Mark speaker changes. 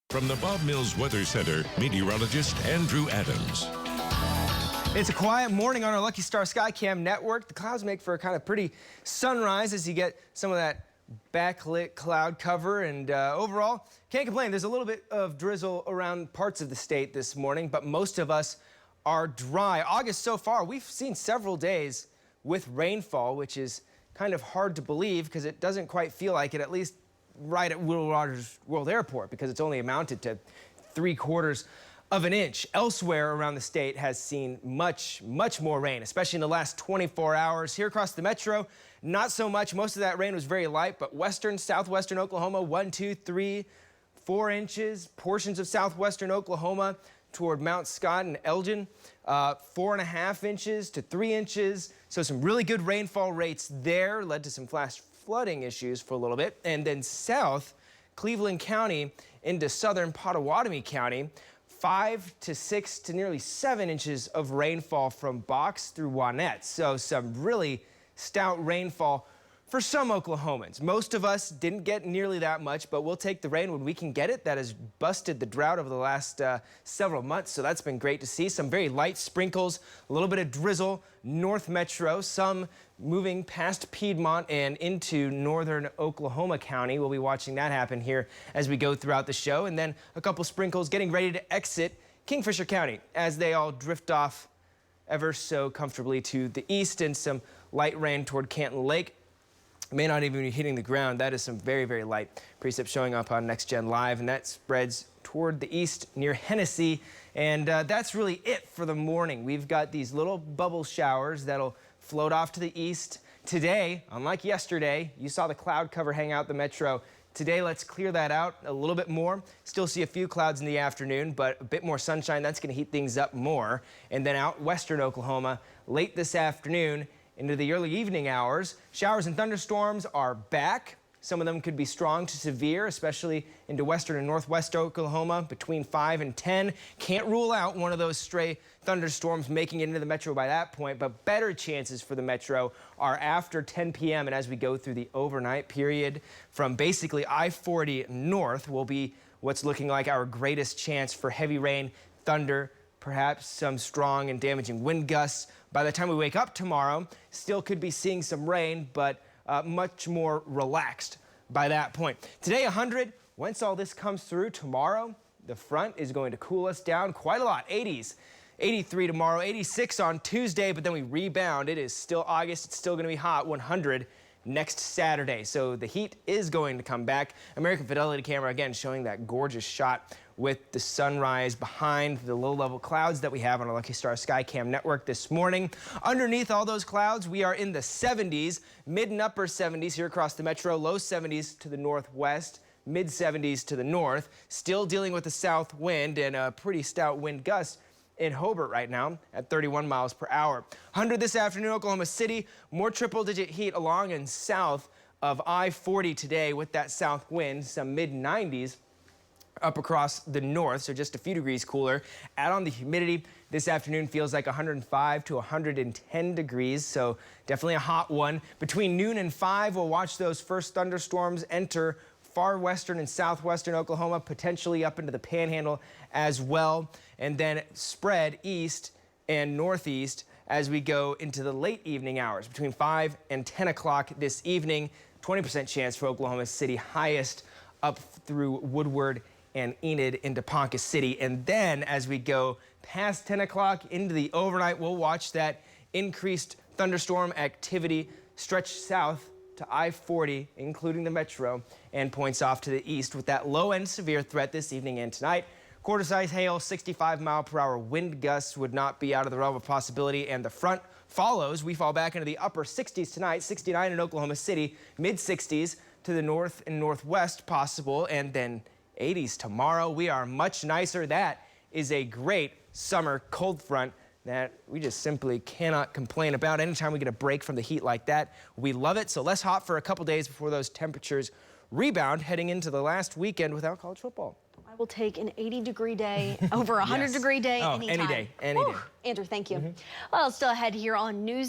Speaker 1: From the Bob Mills Weather Center, meteorologist Andrew Adams.
Speaker 2: It's a quiet morning on our Lucky Star Skycam network. The clouds make for a kind of pretty sunrise as you get some of that backlit cloud cover, and overall, can't complain. There's a little bit of drizzle around parts of the state this morning, but most of us are dry. August so far, we've seen several days with rainfall, which is kind of hard to believe because it doesn't quite feel like it, at least right at Will Rogers World Airport, because it's only amounted to 3/4 of an inch. Elsewhere around the state has seen much more rain, especially in the last 24 hours. Here across the metro, not so much. Most of that rain was very light, but western, southwestern Oklahoma, 1, 2, 3, 4 inches. Portions of southwestern Oklahoma toward Mount Scott and Elgin, 4.5 inches to 3 inches. So some really good rainfall rates there, led to some flash flooding issues for a little bit. And then south, Cleveland County into southern Pottawatomie County, 5 to 6 to nearly 7 inches of rainfall from Box through Wanette. So some really stout rainfall for some Oklahomans. Most of us didn't get nearly that much, but we'll take the rain when we can get it. That has busted the drought over the last several months, so that's been great to see. Some very light sprinkles, a little bit of drizzle north metro, some moving past Piedmont and into northern Oklahoma County. We'll be watching that happen here as we go throughout the show. And then a couple sprinkles getting ready to exit Kingfisher County as they all drift off ever so comfortably to the east, and some light rain toward Canton Lake. May not even be hitting the ground. That is some very light precip showing up on Next Gen Live, and that spreads toward the east near Hennessy. And that's really it for the morning. We've got these little bubble showers that'll float off to the east. Today, unlike yesterday, you saw the cloud cover hang out the metro. Today, let's clear that out a little bit more. Still see a few clouds in the afternoon, but a bit more sunshine. That's going to heat things up more. And then out western Oklahoma, late this afternoon, into the early evening hours, showers and thunderstorms are back. Some of them could be strong to severe, especially into western and northwest Oklahoma, between 5 and 10. Can't rule out one of those stray thunderstorms making it into the metro by that point, but better chances for the metro are after 10 p.m. and as we go through the overnight period. From basically I-40 north will be what's looking like our greatest chance for heavy rain, thunder, perhaps some strong and damaging wind gusts. By the time we wake up tomorrow, still could be seeing some rain, but much more relaxed by that point. Today, 100. Once all this comes through tomorrow, the front is going to cool us down quite a lot. 80s, 83 tomorrow, 86 on Tuesday, but then we rebound. It is still August. It's still going to be hot. 100 next Saturday. So the heat is going to come back. American Fidelity camera again showing that gorgeous shot with the sunrise behind the low-level clouds that we have on our Lucky Star Skycam network this morning. Underneath all those clouds, we are in the 70s, mid and upper 70s here across the metro, low 70s to the northwest, mid 70s to the north. Still dealing with the south wind and a pretty stout wind gust in Hobart right now at 31 miles per hour. 100 this afternoon, Oklahoma City, more triple-digit heat along and south of I-40 today with that south wind, some mid-90s. Up across the north, so just a few degrees cooler. Add on the humidity. This afternoon feels like 105 to 110 degrees, so definitely a hot one. Between noon and 5, we'll watch those first thunderstorms enter far western and southwestern Oklahoma, potentially up into the Panhandle as well, and then spread east and northeast as we go into the late evening hours. Between 5 and 10 o'clock this evening, 20% chance for Oklahoma City, highest up through Woodward and Enid into Ponca City. And then as we go past 10 o'clock into the overnight, we'll watch that increased thunderstorm activity stretch south to I-40, including the metro, and points off to the east with that low-end severe threat this evening and tonight. Quarter-size hail, 65-mile-per-hour wind gusts would not be out of the realm of possibility, and the front follows. We fall back into the upper 60s tonight, 69 in Oklahoma City, mid-60s to the north and northwest possible, and then 80s tomorrow. We are much nicer. That is a great summer cold front that we just simply cannot complain about. Anytime we get a break from the heat like that, we love it. So less hot for a couple days before those temperatures rebound heading into the last weekend without college football.
Speaker 3: I will take an 80-degree day over a 100-degree day anytime.
Speaker 2: Any day, any day.
Speaker 3: Andrew, thank you. Well, still ahead here on News